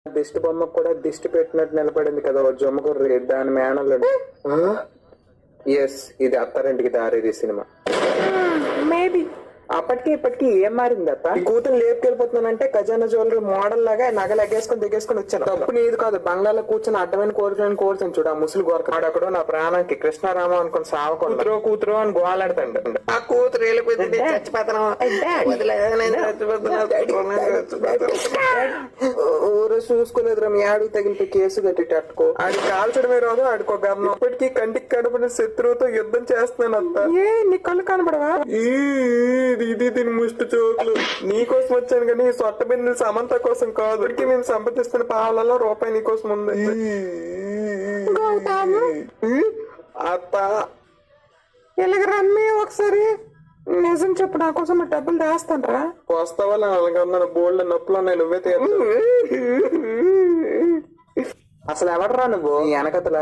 దిష్టి బొమ్మకు కూడా దిష్టి పెట్టినట్టు నిలబడింది కదా ఓ జొమ్మకుర్రి దాని మేనల్లుడు. ఎస్, ఇది అత్తారింటికి దారేది సినిమా. మేబీ అప్పటికి ఇప్పటికి ఏం మారింది అత్త? ఈ కూతురు లేపుకెళ్ళిపోతున్నానంటే ఖజానా జ్యువెలరీ మోడల్ లాగా నగలు ఎగేసుకొని వచ్చాను. తప్పు నీది కాదు, బంగ్లాలో కూర్చొని అడ్డమైన కోరుతాను చూడు ఆ ముసలి గోరక అక్కడ నా ప్రాణానికి కృష్ణారామ అనుకుని కూతురు అని గోలాడతాడు. ఆ కూతురు వెళ్ళిపోయింది చచ్చిపోతాను ఊరు చూసుకోలేదురా మీ ఆడికి తగిలిపి కేసు కట్టేటట్టుకో. ఆడి కాల్చడమే రాదు ఆడికో గర్ణం. ఇప్పటికీ కంటికి కనబడిన శత్రువుతో యుద్ధం చేస్తున్నాను అత్త. ఏ నీ కళ్ళు కనబడవా? ఇది దీని ముష్టి చోకులు నీకోసం వచ్చాను కానీ సొట్ట బిందులు సమంత కోసం కాదు. ఇప్పటికీ మేము సంపాదిస్తున్న పాలలో రూపాయి నీకోసం ఉంది. అత్త ఇలాగ రమ్మి ఒకసారి నిజం చెప్పు, నా కోసం డబ్బులు దాస్తానరా? వస్తావా? అలాగన్నా బోల్డ్ నొప్పులు ఉన్నాయి, నువ్వే తీరు. అసలు ఎవడరా నువ్వు వెనకతల?